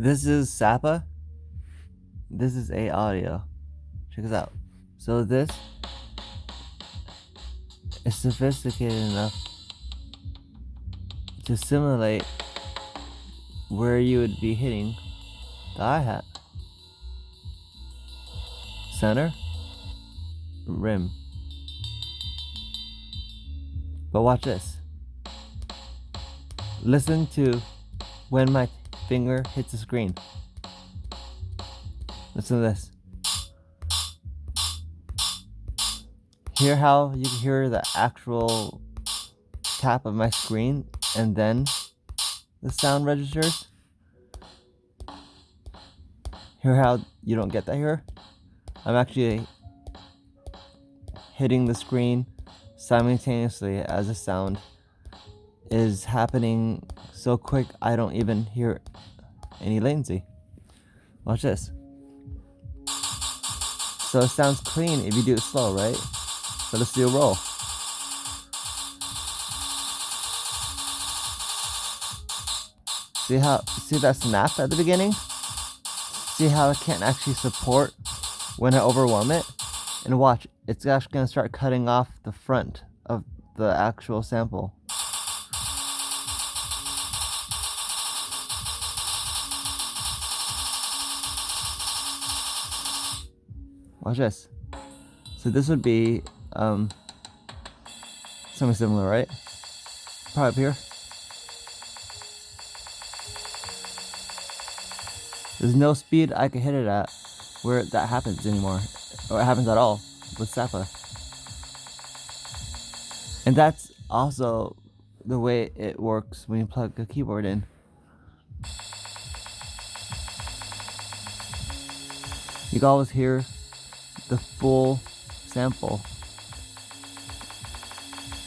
This is Sappa. This is AAudio. Check this out. So this is sophisticated enough to simulate where you would be hitting the hi-hat. Center, rim. But watch this. Listen to when my finger hits the screen. Listen to this. Hear how you can hear the actual tap of my screen and then the sound registers? Hear how you don't get that here? I'm actually hitting the screen simultaneously as the sound is happening so quick I don't even hear any latency. Watch this. So it sounds clean if you do it slow, right? So let's do a roll. See that snap at the beginning? See how it can't actually support when I overwhelm it? And watch, it's actually gonna start cutting off the front of the actual sample. Watch this. So this would be something similar, right? Probably up here. There's no speed I can hit it at where that happens anymore, or it happens at all with Sappa. And that's also the way it works when you plug a keyboard in. You can always hear the full sample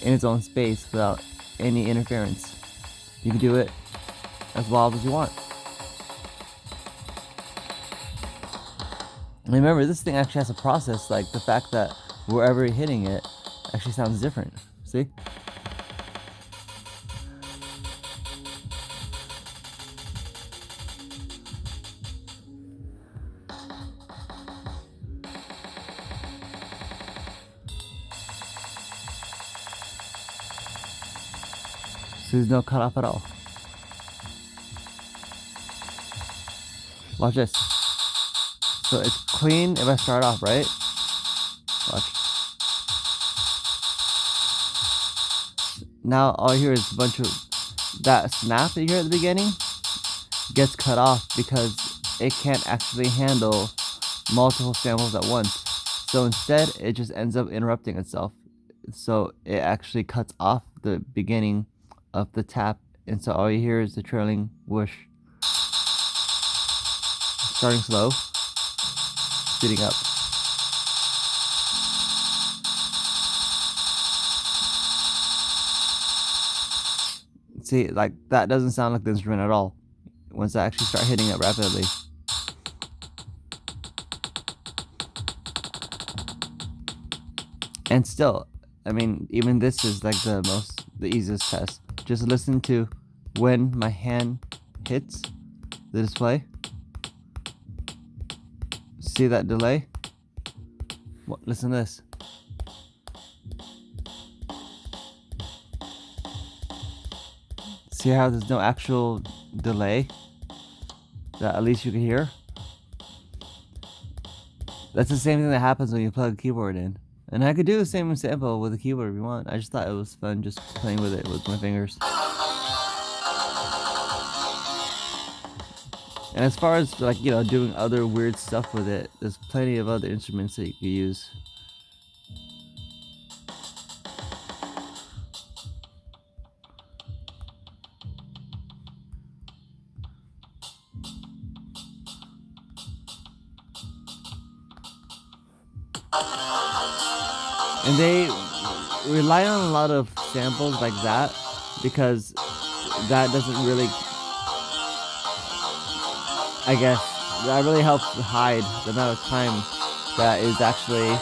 in its own space without any interference. You can do it as loud as you want. And remember, this thing actually has a process, like the fact that wherever you're hitting it actually sounds different. See? So there's no cutoff at all. Watch this. So it's clean if I start off, right? Watch. Now all I hear is a bunch of that snap that you hear at the beginning gets cut off because it can't actually handle multiple samples at once. So instead, it just ends up interrupting itself. So it actually cuts off the beginning of the tap, and so all you hear is the trailing whoosh. Starting slow, speeding up. See, like that doesn't sound like the instrument at all once I actually start hitting it rapidly. And still, I mean, even this is like the easiest test. Just listen to when my hand hits the display. See that delay? Listen to this. See how there's no actual delay that at least you can hear? That's the same thing that happens when you plug a keyboard in. And I could do the same sample with a keyboard if you want. I just thought it was fun just playing with it with my fingers. And as far as like, you know, doing other weird stuff with it, there's plenty of other instruments that you could use. And they rely on a lot of samples like that because that doesn't really, I guess, that really helps hide the amount of time that is actually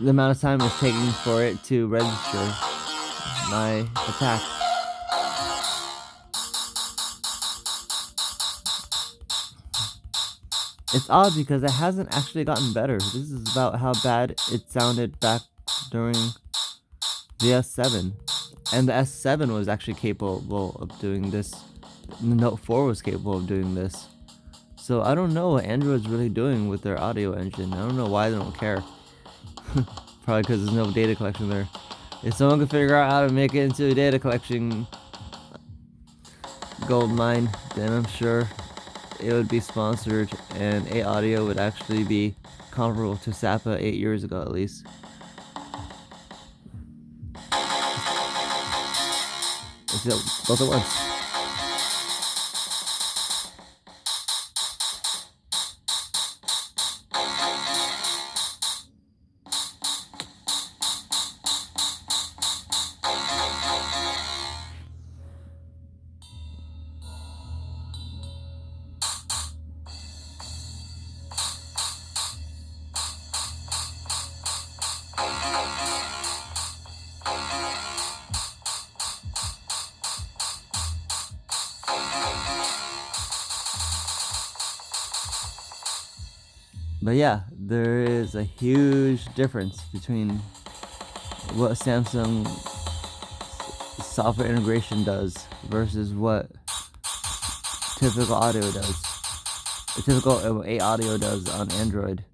the amount of time it's taking for it to register my attack. It's odd because it hasn't actually gotten better. This is about how bad it sounded back during the S7. And the S7 was actually capable of doing this. The Note 4 was capable of doing this. So I don't know what Android's really doing with their audio engine. I don't know why they don't care. Probably because there's no data collection there. If someone could figure out how to make it into a data collection gold mine, then I'm sure it would be sponsored, and AAudio would actually be comparable to Zappa 8 years ago at least. Let's do both at once. But yeah, there is a huge difference between what Samsung software integration does versus what typical audio does. Typical AAudio does on Android.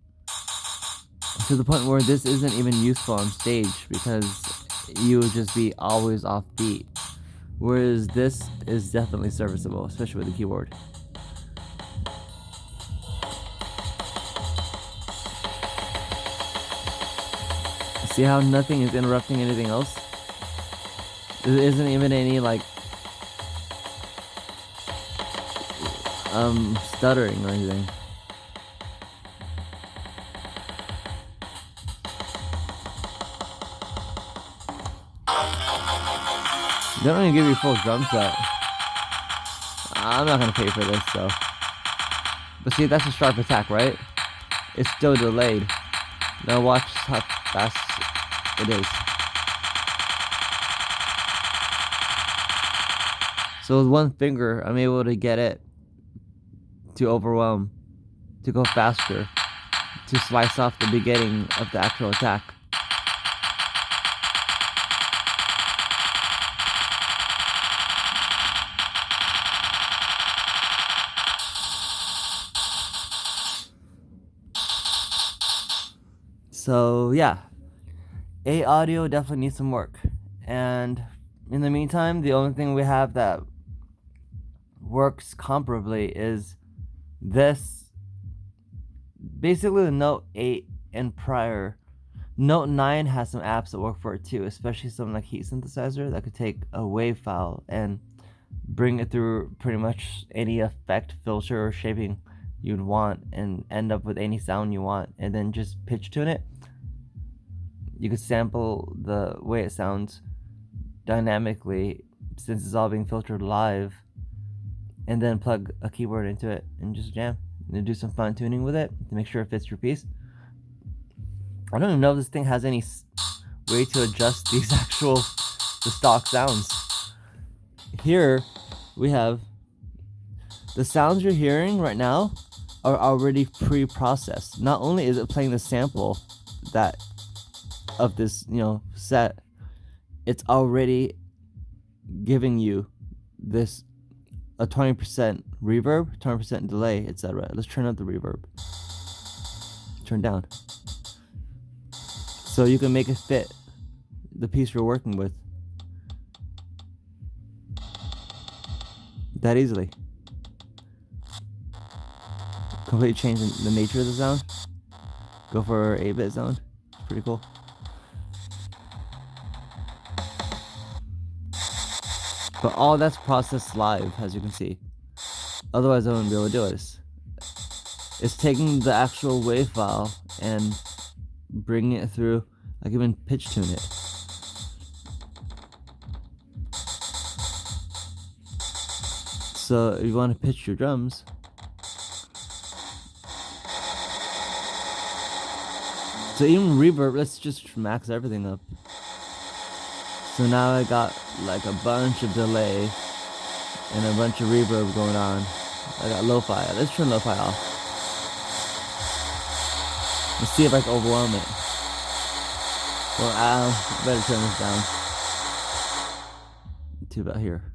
To the point where this isn't even useful on stage because you would just be always off beat. Whereas this is definitely serviceable, especially with the keyboard. See how nothing is interrupting anything else? There isn't even any like stuttering or anything. They don't even give you a full drum set. I'm not gonna pay for this, so. But see, that's a sharp attack, right? It's still delayed. Now watch how fast it is. So with one finger, I'm able to get it to overwhelm, to go faster, to slice off the beginning of the actual attack. So yeah, AAudio definitely needs some work. And in the meantime, the only thing we have that works comparably is this. Basically the Note 8 and prior. Note 9 has some apps that work for it too, especially something like Heat Synthesizer that could take a WAV file and bring it through pretty much any effect, filter, or shaping you'd want and end up with any sound you want, and then just pitch tune it. You could sample the way it sounds dynamically since it's all being filtered live, and then plug a keyboard into it and just jam and do some fine tuning with it to make sure it fits your piece. I don't even know if this thing has any way to adjust these the stock sounds. Here we have the sounds you're hearing right now are already pre-processed. Not only is it playing the sample that of this set, it's already giving you this a 20% reverb, 20% delay, etc. Let's turn up the reverb. Turn down. So you can make it fit the piece you're working with that easily. Completely change the nature of the sound. Go for 8-bit sound. It's pretty cool. But all that's processed live, as you can see. Otherwise I wouldn't be able to do it. It's taking the actual WAV file and bringing it through. I can even pitch tune it. So if you want to pitch your drums, so even reverb, let's just max everything up. So now I got like a bunch of delay and a bunch of reverb going on. I got lo-fi. Let's turn lo-fi off. Let's see if I can overwhelm it. Well, I better turn this down to about here.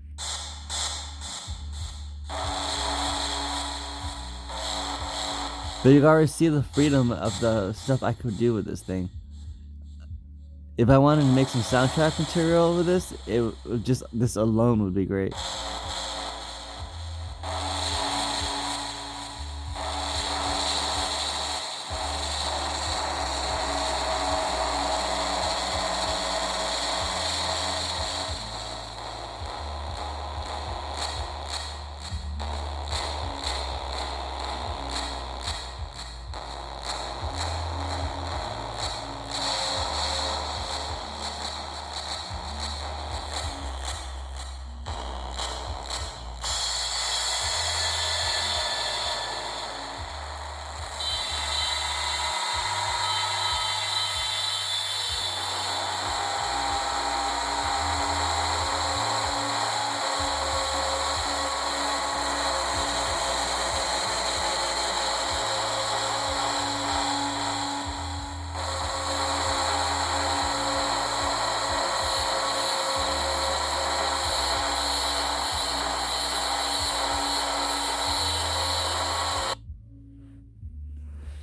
But you can already see the freedom of the stuff I could do with this thing. If I wanted to make some soundtrack material with this, this alone would be great.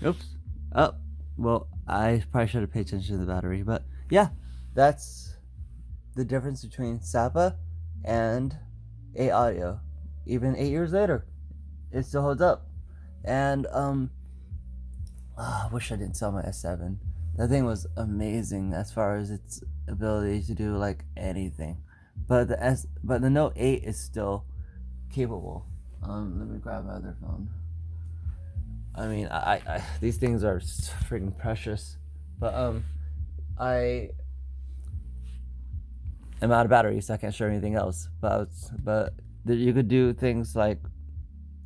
Oops. Oh, well, I probably should have paid attention to the battery, but yeah, that's the difference between Zappa and AAudio. Even 8 years later, it still holds up. And I wish I didn't sell my S7. That thing was amazing as far as its ability to do like anything. But the Note 8 is still capable. Let me grab my other phone. I mean, I these things are freaking precious, but I am out of battery, so I can't show anything else. But you could do things like,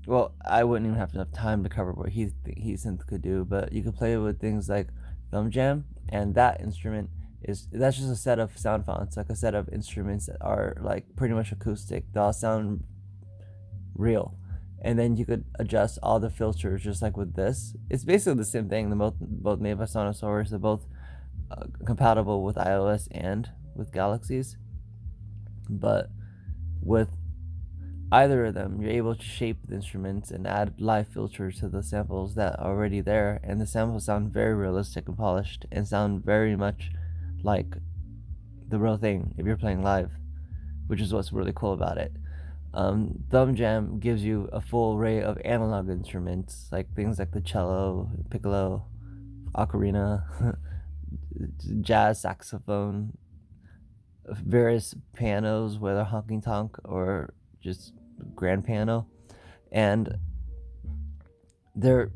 well, I wouldn't even have enough time to cover what Heathsynth could do, but you could play with things like Thumb Jam, and that's just a set of sound fonts, like a set of instruments that are like pretty much acoustic. They all sound real. And then you could adjust all the filters just like with this. It's basically the same thing. They're both made by Sonosaurus. They're both compatible with iOS and with Galaxies. But with either of them, you're able to shape the instruments and add live filters to the samples that are already there. And the samples sound very realistic and polished and sound very much like the real thing if you're playing live, which is what's really cool about it. Thumb Jam gives you a full array of analog instruments, like things like the cello, piccolo, ocarina, jazz saxophone, various pianos, whether honky tonk or just grand piano, and they're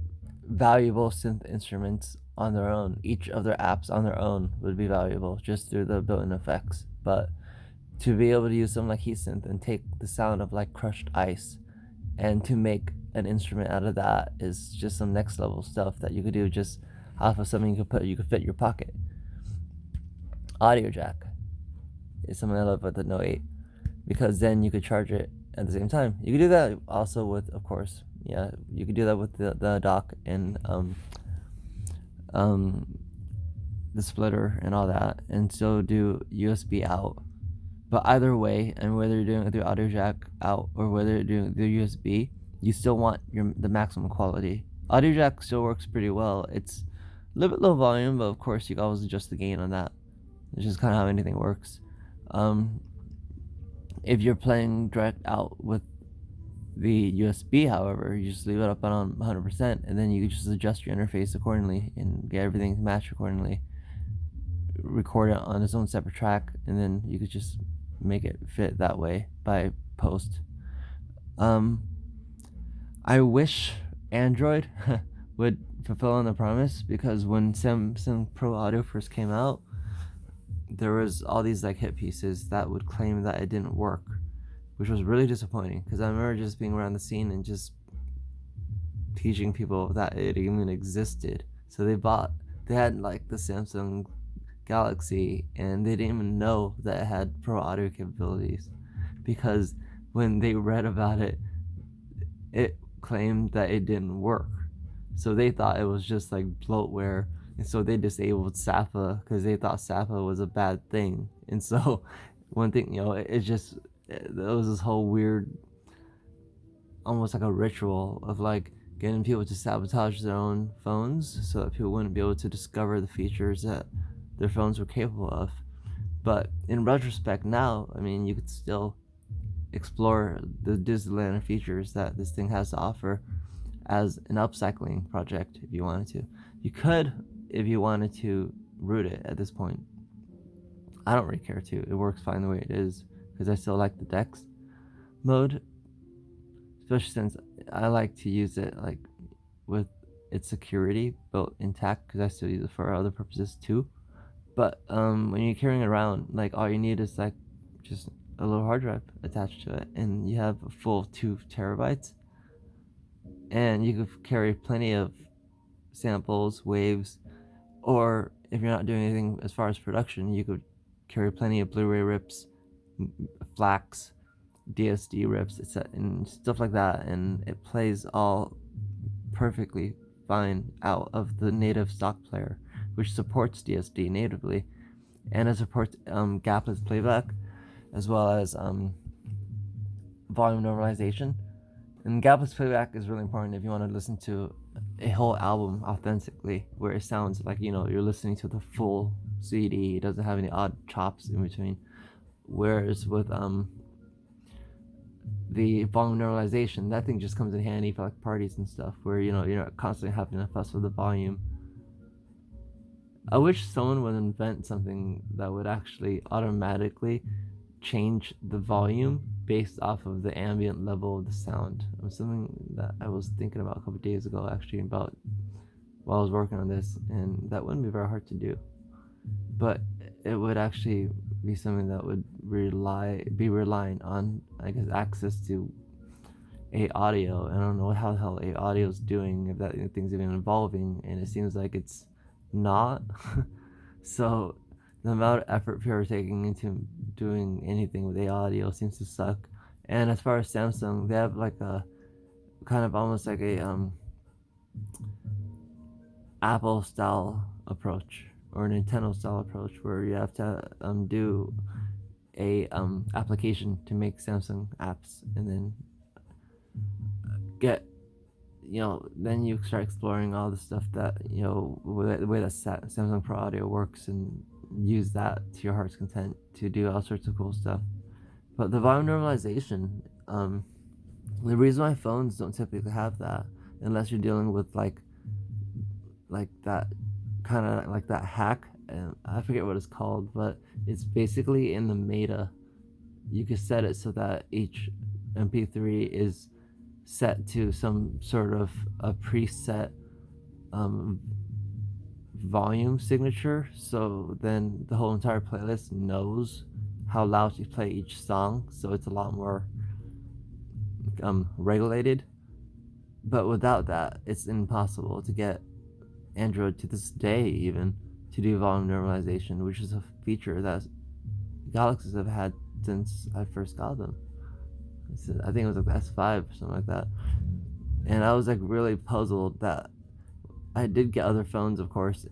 valuable synth instruments on their own. Each of their apps on their own would be valuable just through the built-in effects, but to be able to use something like Heathsynth and take the sound of like crushed ice and to make an instrument out of that is just some next level stuff that you could do just off of something you could fit in your pocket. Audio jack is something I love with the Note 8, because then you could charge it at the same time. You could do that also with, of course, yeah, you could do that with the dock and the splitter and all that, and still do USB out. But either way, and whether you're doing it through audio jack out or whether you're doing it through USB, you still want the maximum quality. Audio jack still works pretty well. It's a little bit low volume, but of course you can always adjust the gain on that. It's just kind of how anything works. If you're playing direct out with the USB, however, you just leave it up on 100%, and then you can just adjust your interface accordingly and get everything to match accordingly. Record it on its own separate track, and then you could just make it fit that way by post. I wish Android would fulfill on the promise, because when Samsung Pro Audio first came out, there was all these like hit pieces that would claim that it didn't work, which was really disappointing, because I remember just being around the scene and just teaching people that it even existed. So they had like the Samsung Galaxy, and they didn't even know that it had Pro Audio capabilities, because when they read about it, it claimed that it didn't work. So they thought it was just like bloatware, and so they disabled SAPA because they thought SAPA was a bad thing. And so one thing, it was this whole weird, almost like a ritual of like getting people to sabotage their own phones so that people wouldn't be able to discover the features that their phones were capable of. But in retrospect now, I mean, you could still explore the Disneyland features that this thing has to offer as an upcycling project if you wanted to. You could, if you wanted to, root it at this point. I don't really care to. It works fine the way it is because I still like the Dex mode, especially since I like to use it like with its security built intact because I still use it for other purposes too. But when you're carrying it around, like all you need is like just a little hard drive attached to it, and you have a full 2 terabytes, and you could carry plenty of samples, waves, or if you're not doing anything as far as production, you could carry plenty of Blu-ray rips, FLACs, DSD rips, and stuff like that, and it plays all perfectly fine out of the native stock player, which supports DSD natively, and it supports gapless playback, as well as volume normalization. And gapless playback is really important if you want to listen to a whole album authentically, where it sounds like you're listening to the full CD. It doesn't have any odd chops in between. Whereas with the volume normalization, that thing just comes in handy for like parties and stuff, where you're not constantly having to fuss with the volume. I wish someone would invent something that would actually automatically change the volume based off of the ambient level of the sound. It was something that I was thinking about a couple days ago, actually, about while I was working on this, and that wouldn't be very hard to do. But it would actually be something that would be relying on, I guess, access to AAudio. I don't know how the hell AAudio is doing, if that thing's even evolving, and it seems like it's not. So the amount of effort people are taking into doing anything with AAudio seems to suck. And as far as Samsung, they have like a kind of almost like a Apple style approach or a Nintendo style approach, where you have to do a application to make Samsung apps, and then get then you start exploring all the stuff that the way that Samsung Pro Audio works, and use that to your heart's content to do all sorts of cool stuff. But the volume normalization, the reason why phones don't typically have that, unless you're dealing with like that kind of like that hack, and I forget what it's called, but it's basically in the meta. You can set it so that each MP3 is set to some sort of a preset volume signature, so then the whole entire playlist knows how loud you play each song, so it's a lot more regulated. But without that, it's impossible to get Android to this day even to do volume normalization, which is a feature that Galaxies have had since I first got them. I think it was like the S5 or something like that. And I was like really puzzled that I did get other phones, of course.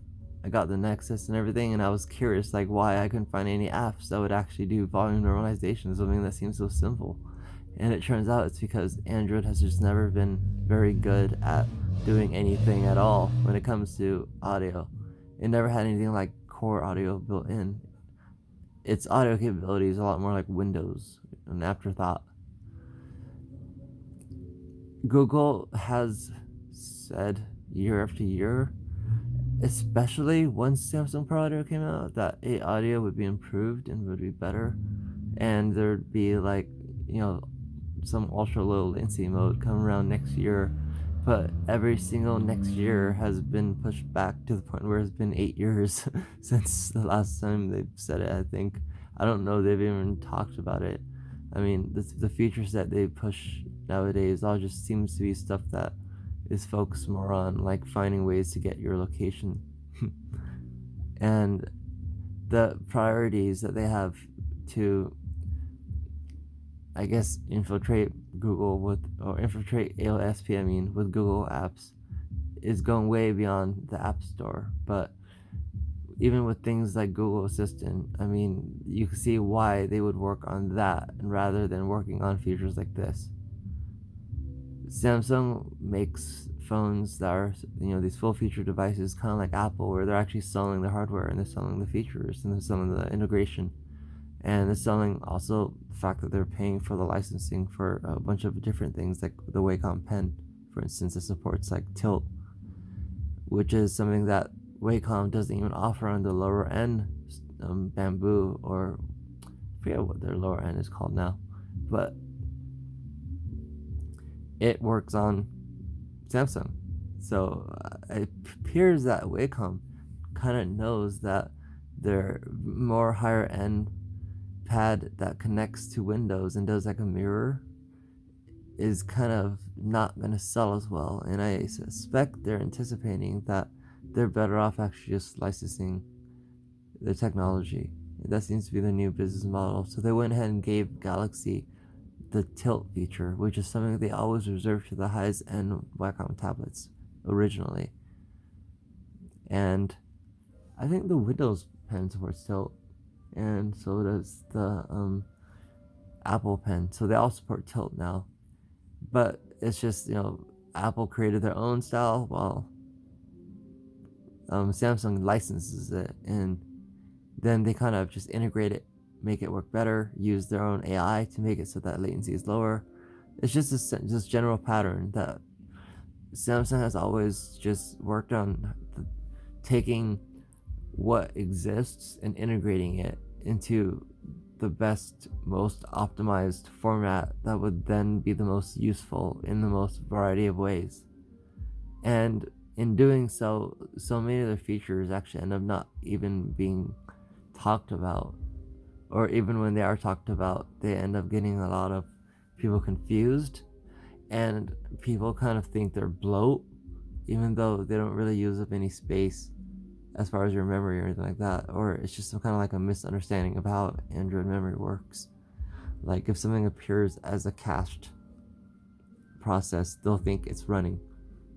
I got the Nexus and everything, and I was curious like why I couldn't find any apps that would actually do volume normalization, something that seems so simple. And it turns out it's because Android has just never been very good at doing anything at all when it comes to audio. It never had anything like core audio built in. Its audio capability is a lot more like Windows, an afterthought. Google has said year after year, especially once Samsung Pro Audio came out, that AAudio would be improved and would be better, and there'd be like some ultra low latency mode come around next year. But every single next year has been pushed back to the point where it's been 8 years since the last time they've said it. I don't know they've even talked about it. I mean, the features that they push nowadays all just seems to be stuff that is focused more on like finding ways to get your location and the priorities that they have to, I guess, infiltrate Google with, or infiltrate AOSP, with Google apps, is going way beyond the App Store. But even with things like Google Assistant, I mean, you can see why they would work on that rather than working on features like this. Samsung makes phones that are, these full feature devices, kind of like Apple, where they're actually selling the hardware and they're selling the features and they're selling the integration. And they're selling also the fact that they're paying for the licensing for a bunch of different things, like the Wacom pen, for instance. It supports like tilt, which is something that Wacom doesn't even offer on the lower end Bamboo, or I forget what their lower end is called now, but it works on Samsung. So it appears that Wacom kind of knows that their more higher end pad that connects to Windows and does like a mirror is kind of not going to sell as well. And I suspect they're anticipating that they're better off actually just licensing the technology. That seems to be their new business model. So they went ahead and gave Galaxy the tilt feature, which is something they always reserved to the highest end Wacom tablets originally. And I think the Windows pen supports tilt, and so does the Apple pen. So they all support tilt now. But it's just, Apple created their own style while Samsung licenses it, and then they kind of just integrate it, make it work better, use their own AI to make it so that latency is lower. It's just this general pattern that Samsung has always just worked on, taking what exists and integrating it into the best, most optimized format that would then be the most useful in the most variety of ways. And in doing so, so many of their features actually end up not even being talked about, or even when they are talked about, they end up getting a lot of people confused, and people kind of think they're bloat, even though they don't really use up any space as far as your memory or anything like that, or it's just some kind of like a misunderstanding of how Android memory works. Like if something appears as a cached process, they'll think it's running,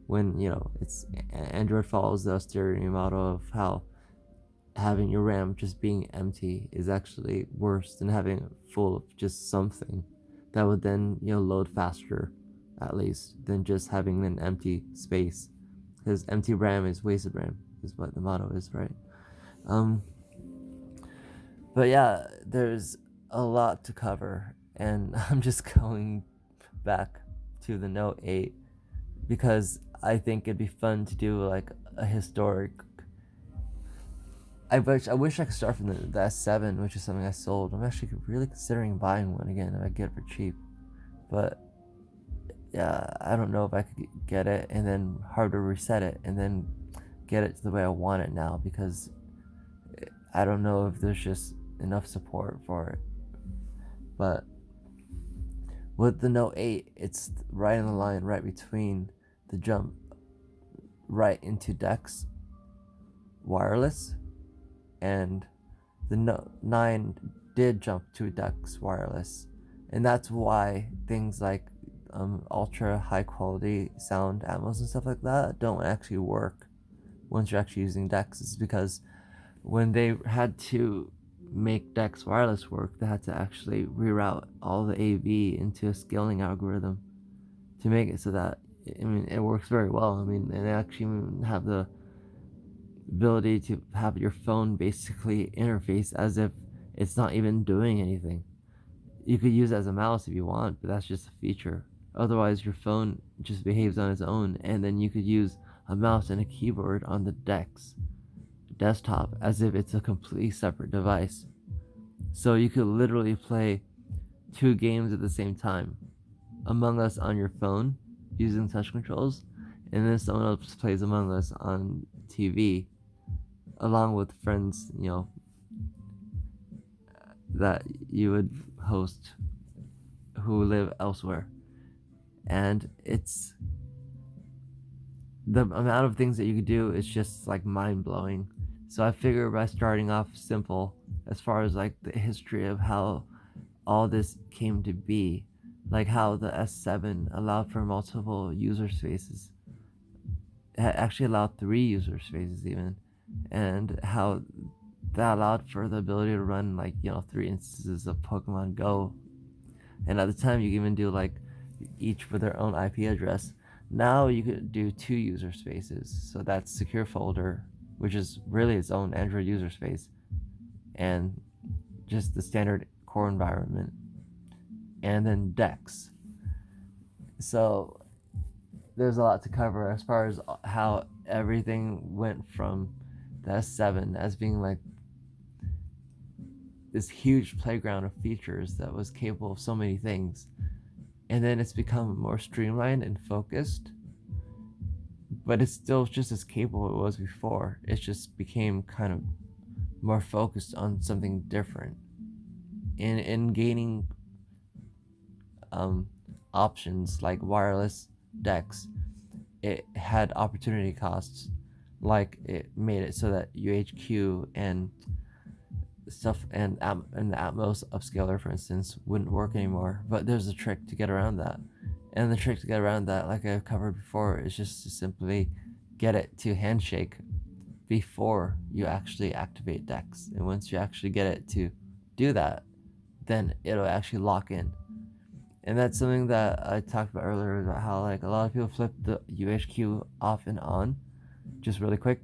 when it's Android follows the austerity model of how having your RAM just being empty is actually worse than having it full of just something that would then load faster, at least, than just having an empty space, because empty RAM is wasted RAM, is what the motto is, right? But yeah, there's a lot to cover, and I'm just going back to the Note 8 because I think it'd be fun to do like a historic. I wish I could start from the S7, which is something I sold. I'm actually really considering buying one again if I get it for cheap, but yeah, I don't know if I could get it and then hard to reset it and then get it to the way I want it now, because I don't know if there's just enough support for it. But with the Note 8, it's right in the line, right between the jump right into DeX wireless, and the Note 9 did jump to DeX wireless, and that's why things like ultra high quality sound Atmos and stuff like that don't actually work once you're actually using DeX. Is because when they had to make DeX wireless work, they had to actually reroute all the AV into a scaling algorithm to make it so that it works very well. And they actually have the ability to have your phone basically interface as if it's not even doing anything. You could use it as a mouse if you want, but that's just a feature. Otherwise, your phone just behaves on its own, and then you could use a mouse and a keyboard on the DeX desktop as if it's a completely separate device. So you could literally play 2 games at the same time. Among Us on your phone using touch controls, and then someone else plays Among Us on TV along with friends, that you would host who live elsewhere. And it's the amount of things that you could do is just like mind-blowing. So I figure by starting off simple as far as like the history of how all this came to be, like how the S7 allowed for multiple user spaces, actually allowed 3 user spaces even, and how that allowed for the ability to run like 3 instances of Pokemon Go, and at the time you could even do like each with their own IP address. Now you could do 2 user spaces, so that's secure folder, which is really its own Android user space, and just the standard core environment, and then Dex. So there's a lot to cover as far as how everything went from the S7 as being like this huge playground of features that was capable of so many things, and then it's become more streamlined and focused, but it's still just as capable as it was before. It just became kind of more focused on something different. In gaining options like wireless Dex, it had opportunity costs, like it made it so that UHQ and stuff and the Atmos upscaler, for instance, wouldn't work anymore. But there's a trick to get around that, and the trick to get around that, like I've covered before, is just to simply get it to handshake before you actually activate Dex. And once you actually get it to do that, then it'll actually lock in. And that's something that I talked about earlier, about how like a lot of people flip the UHQ off and on just really quick,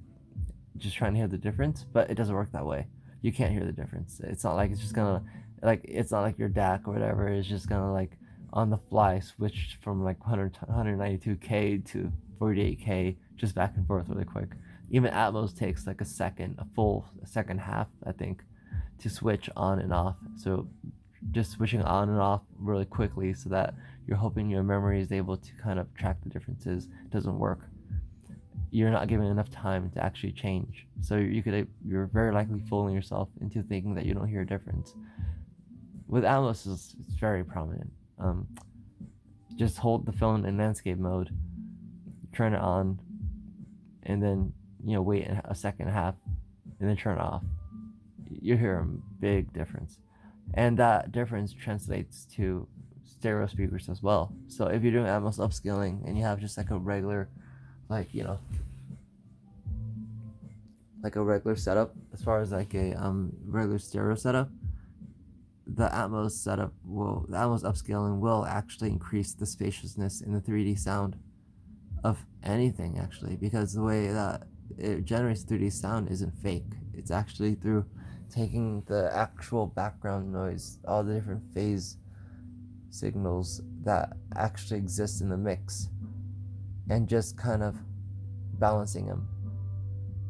just trying to hear the difference, but it doesn't work that way. You can't hear the difference. It's not like it's just gonna, like, it's not like your DAC or whatever is just gonna like on the fly switch from like 192K to 48K just back and forth really quick. Even Atmos takes like a full second half, I think, to switch on and off. So just switching on and off really quickly so that you're hoping your memory is able to kind of track the differences doesn't work. You're not giving enough time to actually change. So you're very likely fooling yourself into thinking that you don't hear a difference. With Atmos, it's very prominent. Just hold the phone in landscape mode, turn it on, and then wait a second and a half, and then turn it off. You hear a big difference, and that difference translates to stereo speakers as well. So if you're doing Atmos upscaling and you have just like a regular, like like a regular setup, as far as like a regular stereo setup, the Atmos upscaling will actually increase the spaciousness in the 3D sound of anything, actually, because the way that it generates 3D sound isn't fake. It's actually through taking the actual background noise, all the different phase signals that actually exist in the mix, and just kind of balancing them,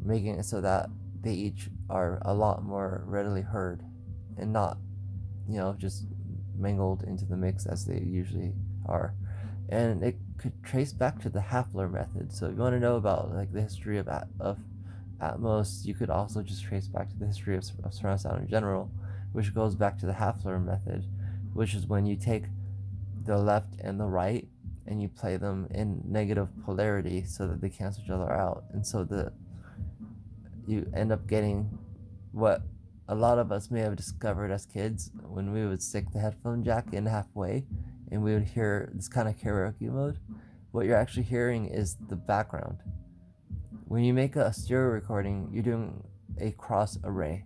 making it so that they each are a lot more readily heard and not just mangled into the mix as they usually are. And it could trace back to the Hafler method. So if you want to know about like the history of Atmos, you could also just trace back to the history of surround sound in general, which goes back to the Hafler method, which is when you take the left and the right and you play them in negative polarity so that they cancel each other out, and so you end up getting what a lot of us may have discovered as kids when we would stick the headphone jack in halfway and we would hear this kind of karaoke mode. What you're actually hearing is the background. When you make a stereo recording, you're doing a cross array,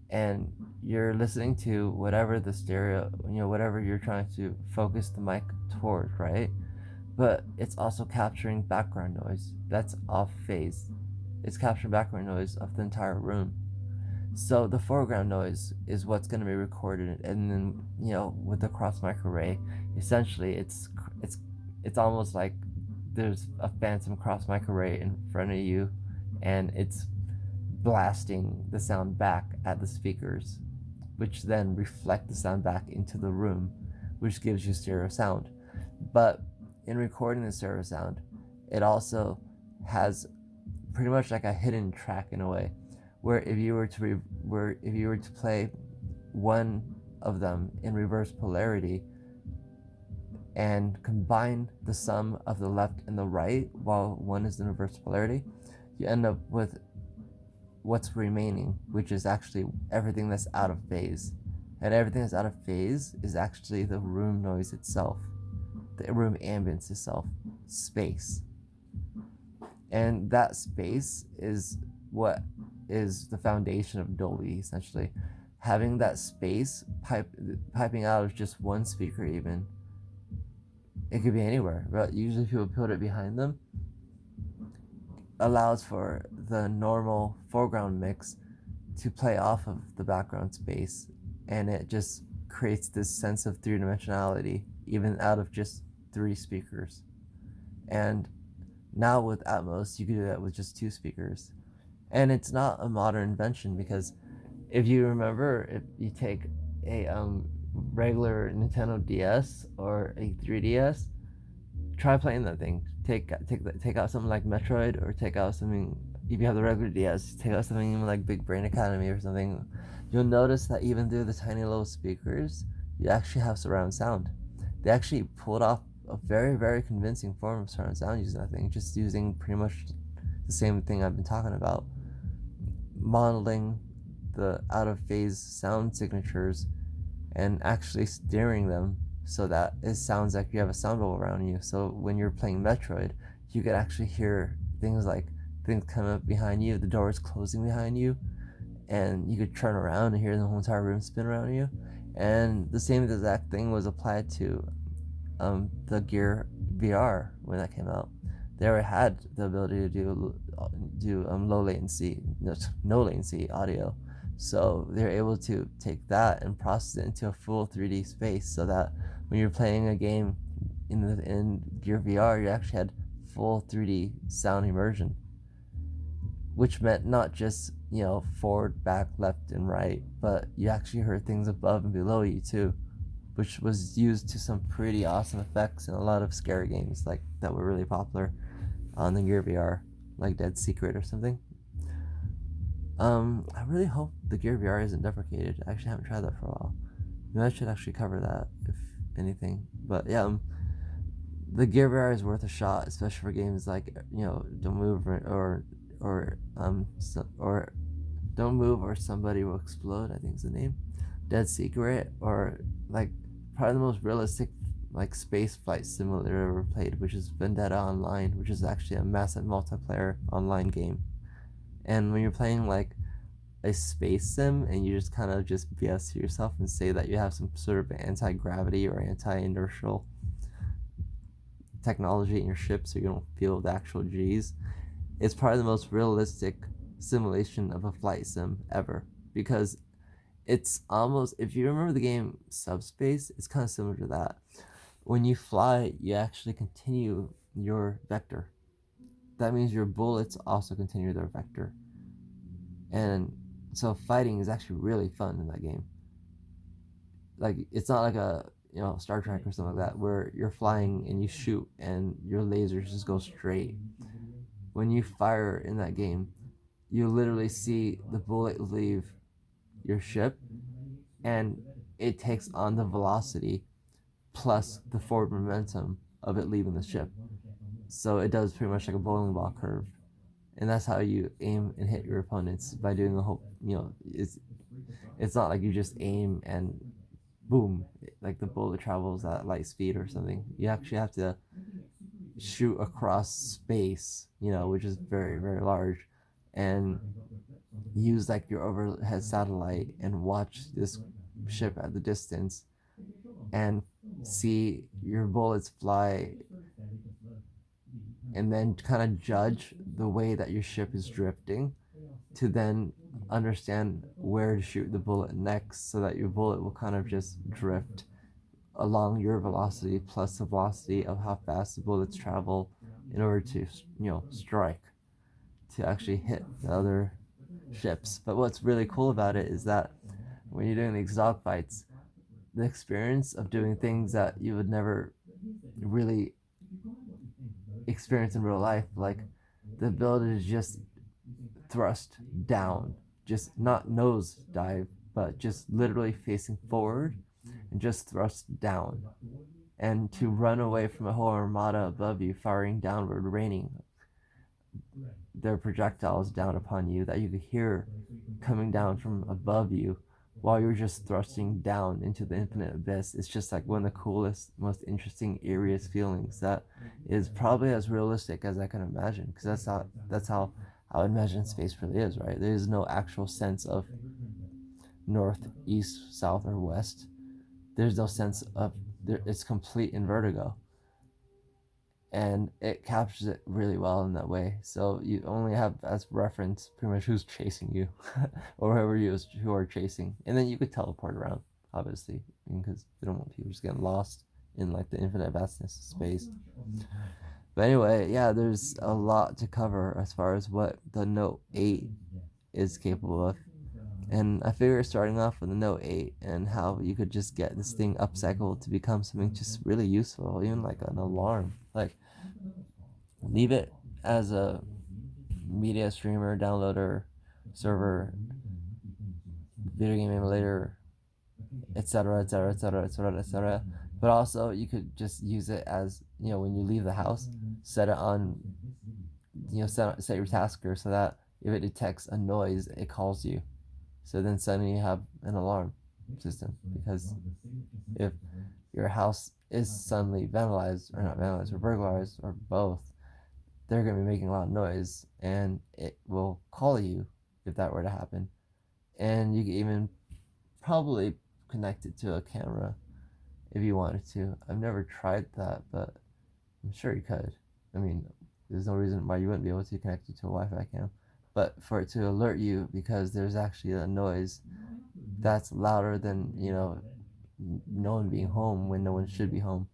and you're listening to whatever the stereo, whatever you're trying to focus the mic toward, right? But it's also capturing background noise that's off phase. It's capturing background noise of the entire room. So the foreground noise is what's going to be recorded, and then with the cross mic array, essentially it's almost like there's a phantom cross mic array in front of you, and it's blasting the sound back at the speakers, which then reflect the sound back into the room, which gives you stereo sound. But in recording the stereo sound, it also has pretty much like a hidden track in a way, where if you were to play one of them in reverse polarity and combine the sum of the left and the right while one is in reverse polarity, you end up with what's remaining, which is actually everything that's out of phase. And everything that's out of phase is actually the room noise itself, the room ambience itself, space. And that space is what is the foundation of Dolby, essentially. Having that space piping out of just one speaker, even it could be anywhere, but usually people put it behind them, allows for the normal foreground mix to play off of the background space, and it just creates this sense of three-dimensionality even out of just three speakers. And now with Atmos, you can do that with just two speakers. And it's not a modern invention, because if you remember, if you take a regular Nintendo DS or a 3DS, try playing that thing. Take out something like Metroid, or take out something, if you have the regular DS, take out something even like Big Brain Academy or something. You'll notice that even through the tiny little speakers, you actually have surround sound. They actually pulled off a very, very convincing form of surround sound using that thing, just using pretty much the same thing I've been talking about, modeling the out of phase sound signatures and actually steering them so that it sounds like you have a sound bowl around you. So when you're playing Metroid, you could actually hear things like things coming up behind you, the doors closing behind you, and you could turn around and hear the whole entire room spin around you. And the same exact thing was applied to the Gear VR when that came out. They already had the ability to do low latency, no latency audio. So they're able to take that and process it into a full 3D space, so that when you're playing a game in Gear VR, you actually had full 3D sound immersion, which meant not just forward, back, left, and right, but you actually heard things above and below you too, which was used to some pretty awesome effects in a lot of scary games like that were really popular on the Gear VR, like Dead Secret or something. I really hope the Gear VR isn't deprecated. I actually haven't tried that for a while. Maybe I should actually cover that, if anything. But yeah, the Gear VR is worth a shot, especially for games like Don't Move or Don't Move or Somebody Will Explode, I think is the name. Dead Secret, or like probably the most realistic like space flight simulator ever played, which is Vendetta Online, which is actually a massive multiplayer online game. And when you're playing like a space sim and you just kind of just BS to yourself and say that you have some sort of anti-gravity or anti-inertial technology in your ship so you don't feel the actual G's, it's probably the most realistic simulation of a flight sim ever, because it's almost, if you remember the game Subspace, it's kind of similar to that. When you fly, you actually continue your vector. That means your bullets also continue their vector. And so fighting is actually really fun in that game. Like, it's not like a Star Trek or something like that, where you're flying and you shoot and your lasers just go straight. When you fire in that game, you literally see the bullet leave your ship, and it takes on the velocity plus the forward momentum of it leaving the ship. So it does pretty much like a bowling ball curve. And that's how you aim and hit your opponents, by doing the whole, it's not like you just aim and boom, like the bullet travels at light speed or something. You actually have to shoot across space, which is very, very large, and use like your overhead satellite and watch this ship at the distance and see your bullets fly, and then kind of judge the way that your ship is drifting to then understand where to shoot the bullet next, so that your bullet will kind of just drift along your velocity plus the velocity of how fast the bullets travel in order to strike, to actually hit the other ships. But what's really cool about it is that when you're doing these dog fights, the experience of doing things that you would never really experience in real life, like the ability to just thrust down, just not nose dive, but just literally facing forward and just thrust down, and to run away from a whole armada above you firing downward, raining their projectiles down upon you that you could hear coming down from above you, while you're just thrusting down into the infinite abyss. It's just like one of the coolest, most interesting, eeriest feelings that is probably as realistic as I can imagine, because that's how I would imagine space really is, right? There is no actual sense of north, east, south, or west. There's no sense of there. It's complete in vertigo, and it captures it really well in that way. So you only have as reference pretty much who's chasing you, or who are chasing, and then you could teleport around, obviously, because they don't want people just getting lost in like the infinite vastness of space. But anyway, yeah, there's a lot to cover as far as what the Note 8 is capable of. And I figure starting off with the Note 8 and how you could just get this thing upcycled to become something just really useful, even like an alarm. Like, leave it as a media streamer, downloader, server, video game emulator, etc., etc., etc., etc., etc. But also, you could just use it as, when you leave the house, set it on, set your tasker so that if it detects a noise, it calls you. So then suddenly you have an alarm system, because if your house is suddenly vandalized, or not vandalized, or burglarized, or both, they're going to be making a lot of noise, and it will call you if that were to happen. And you can even probably connect it to a camera if you wanted to. I've never tried that, but I'm sure you could. I mean, there's no reason why you wouldn't be able to connect it to a Wi-Fi cam. But for it to alert you because there's actually a noise that's louder than, no one being home when no one should be home.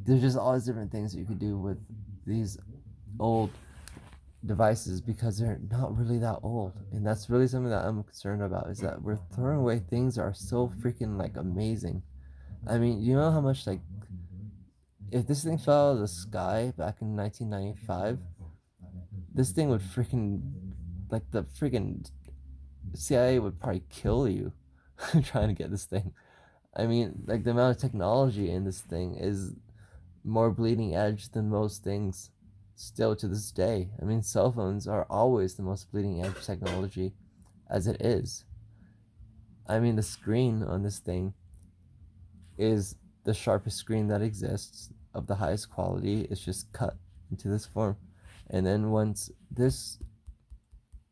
There's just all these different things that you could do with these old devices, because they're not really that old, and that's really something that I'm concerned about, is that we're throwing away things that are so freaking like amazing. I mean, you know how much, like, if this thing fell out of the sky back in 1995, this thing would freaking, like, the freaking CIA would probably kill you trying to get this thing. I mean, like, the amount of technology in this thing is more bleeding edge than most things still to this day. I mean, cell phones are always the most bleeding edge technology as it is. I mean, the screen on this thing is the sharpest screen that exists, of the highest quality. It's just cut into this form. And then once this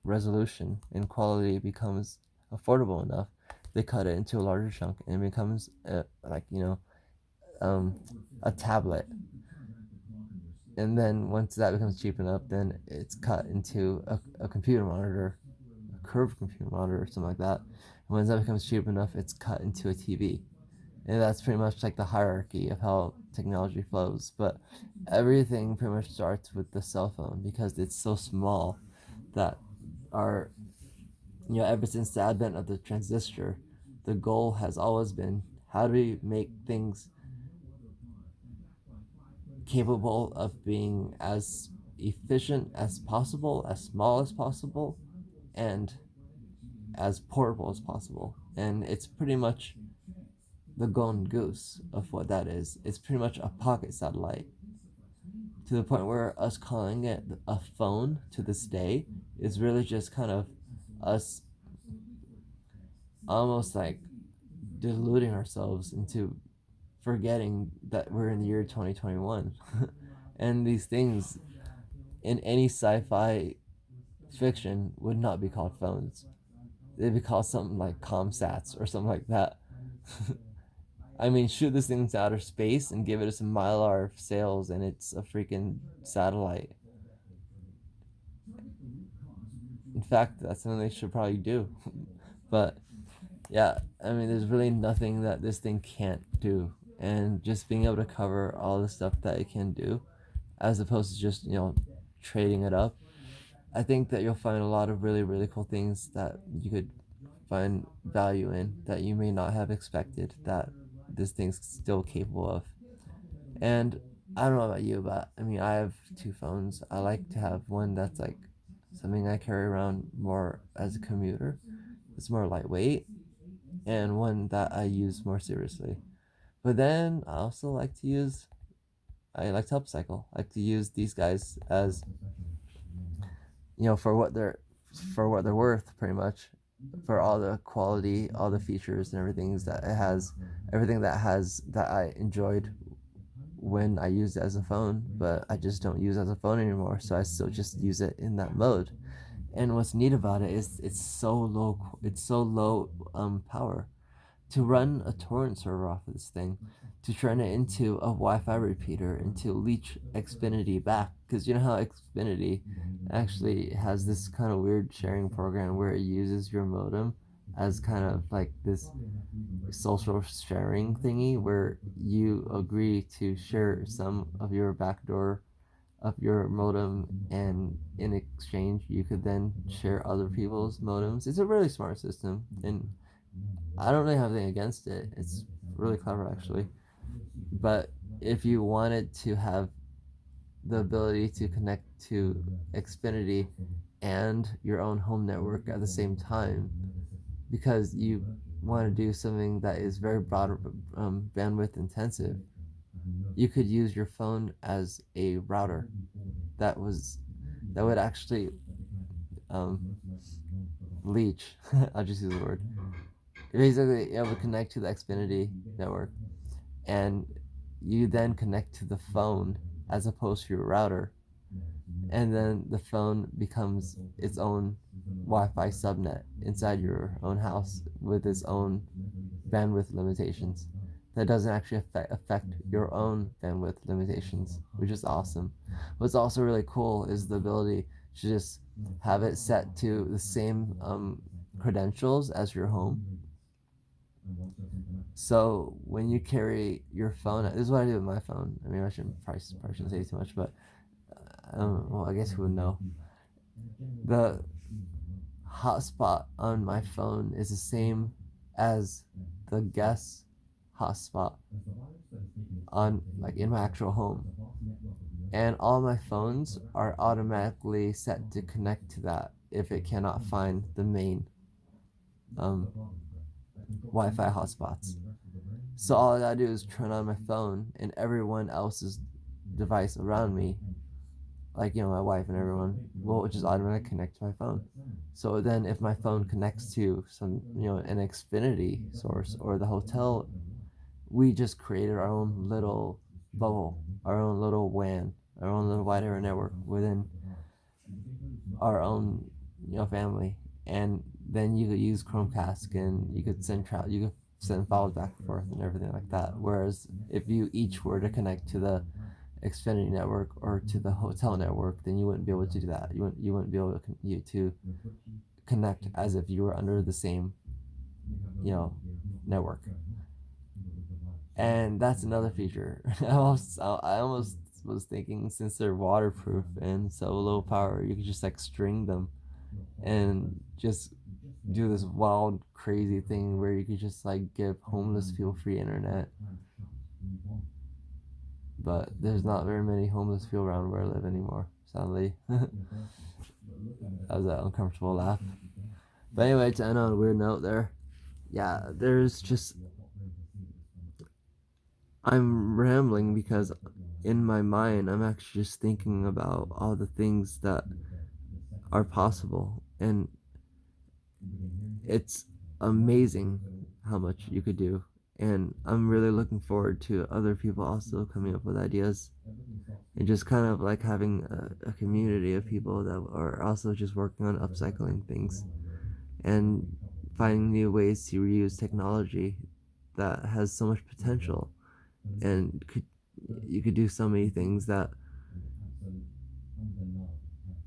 resolution and quality becomes affordable enough, they cut it into a larger chunk, and it becomes um, a tablet. And then once that becomes cheap enough, then it's cut into a computer monitor, a curved computer monitor, or something like that. And once that becomes cheap enough, it's cut into a TV. And that's pretty much like the hierarchy of how technology flows. But everything pretty much starts with the cell phone, because it's so small that our, ever since the advent of the transistor, the goal has always been, how do we make things capable of being as efficient as possible, as small as possible, and as portable as possible. And it's pretty much the golden goose of what that is. It's pretty much a pocket satellite, to the point where us calling it a phone to this day is really just kind of us almost like deluding ourselves into forgetting that we're in the year 2021. And these things in any sci-fi fiction would not be called phones. They'd be called something like comsats or something like that. I mean, shoot this thing into outer space and give it some mylar sails, and it's a freaking satellite. In fact, that's something they should probably do. But yeah, I mean, there's really nothing that this thing can't do, and just being able to cover all the stuff that it can do, as opposed to just trading it up, I think that you'll find a lot of really, really cool things that you could find value in, that you may not have expected that this thing's still capable of. And I don't know about you, but I mean, I have two phones. I like to have one that's like something I carry around more as a commuter. It's more lightweight, and one that I use more seriously. But then I also I like to upcycle. I like to use these guys as, for what they're worth, pretty much. for all the quality, all the features and everything that I enjoyed when I used it as a phone, but I just don't use it as a phone anymore, so I still just use it in that mode. And what's neat about it is it's so low power. To run a torrent server off of this thing, to turn it into a Wi-Fi repeater, and to leech Xfinity back, because you know how Xfinity actually has this kind of weird sharing program where it uses your modem as kind of like this social sharing thingy where you agree to share some of your backdoor of your modem, and in exchange you could then share other people's modems. It's a really smart system, and I don't really have anything against it. It's really clever actually. But if you wanted to have the ability to connect to Xfinity and your own home network at the same time, because you want to do something that is very broad, bandwidth intensive, you could use your phone as a router that was that would actually um, leech. I'll just use the word. Basically, it would connect to the Xfinity network, and you then connect to the phone as opposed to your router, and then the phone becomes its own Wi-Fi subnet inside your own house with its own bandwidth limitations. That doesn't actually affect your own bandwidth limitations, which is awesome. What's also really cool is the ability to just have it set to the same credentials as your home. So when you carry your phone, this is what I do with my phone. I mean, probably shouldn't say too much, but well, I guess you would know. The hotspot on my phone is the same as the guest hotspot on like in my actual home, and all my phones are automatically set to connect to that if it cannot find the main um, Wi-Fi hotspots. So all I gotta do is turn on my phone, and everyone else's device around me, like my wife and everyone, will just automatically connect to my phone. So then, if my phone connects to some an Xfinity source or the hotel, we just created our own little bubble, our own little WAN, our own little wide area network within our own family, and then you could use Chromecast, and you could send files back and forth and everything like that. Whereas if you each were to connect to the Xfinity network or to the hotel network, then you wouldn't be able to do that. You wouldn't be able to connect as if you were under the same network. And that's another feature. I almost was thinking, since they're waterproof and so low power, you could just like string them and just do this wild, crazy thing where you could just like give homeless people free internet. But there's not very many homeless people around where I live anymore, sadly. That was an uncomfortable laugh. But anyway, to end on a weird note there, yeah, there's just. I'm rambling because in my mind, I'm actually just thinking about all the things that are possible, and it's amazing how much you could do. And I'm really looking forward to other people also coming up with ideas, and just kind of like having a community of people that are also just working on upcycling things and finding new ways to reuse technology that has so much potential, and you could do so many things that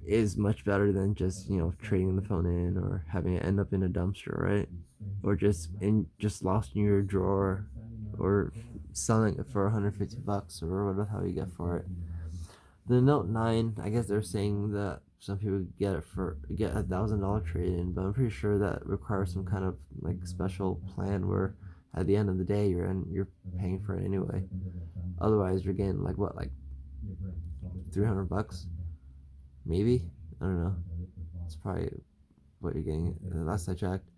is much better than just trading the phone in or having it end up in a dumpster, right? Or just lost in your drawer, or selling it for 150 bucks or whatever how you get for it. The Note 9, I guess they're saying that some people get $1,000 trade in, but I'm pretty sure that requires some kind of like special plan where at the end of the day you're paying for it anyway. Otherwise, you're getting like what, like 300 bucks, maybe. I don't know. It's probably what you're getting last I checked.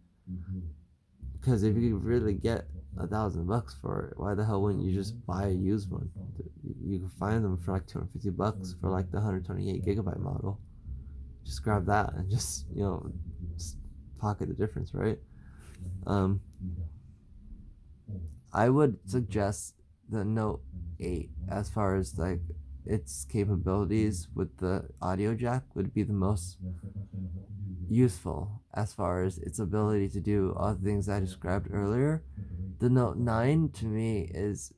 Because if you really get $1,000 for it, why the hell wouldn't you just buy a used one? You can find them for like 250 bucks for like the 128 gigabyte model. Just grab that and just pocket the difference, right? I would suggest the Note 8 as far as like its capabilities with the audio jack would be the most useful as far as its ability to do all the things I described earlier. The Note 9 to me is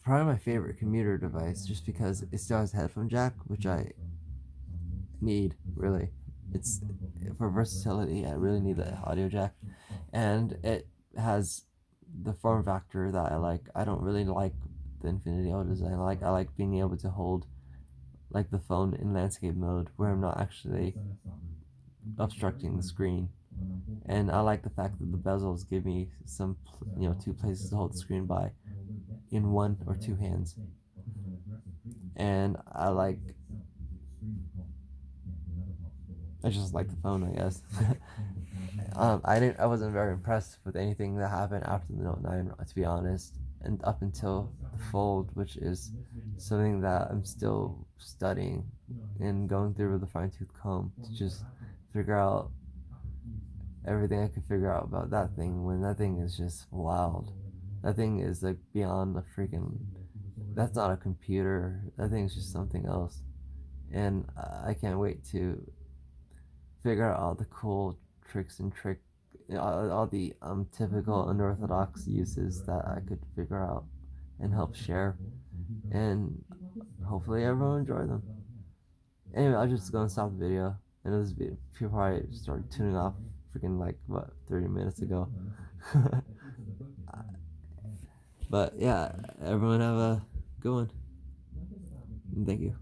probably my favorite commuter device just because it still has a headphone jack, which I need really. It's for versatility. I really need the audio jack, and it has the form factor that I like. I don't really like the Infinity O design. I like being able to hold like the phone in landscape mode where I'm not actually obstructing the screen. And I like the fact that the bezels give me some, two places to hold the screen by in one or two hands. And I just like the phone, I guess. I wasn't very impressed with anything that happened after the Note 9, to be honest, and up until the Fold, which is something that I'm still studying and going through with a fine-tooth comb to just figure out everything I could figure out about that thing, when that thing is just wild. That thing is like beyond the freaking. That's not a computer. That thing's just something else, and I can't wait to figure out all the cool tricks and all the typical unorthodox uses that I could figure out and help share, and hopefully everyone enjoy them. Anyway, I'm just gonna stop the video. And this video, people probably started tuning off freaking like what 30 minutes ago. But yeah, everyone have a good one. Thank you.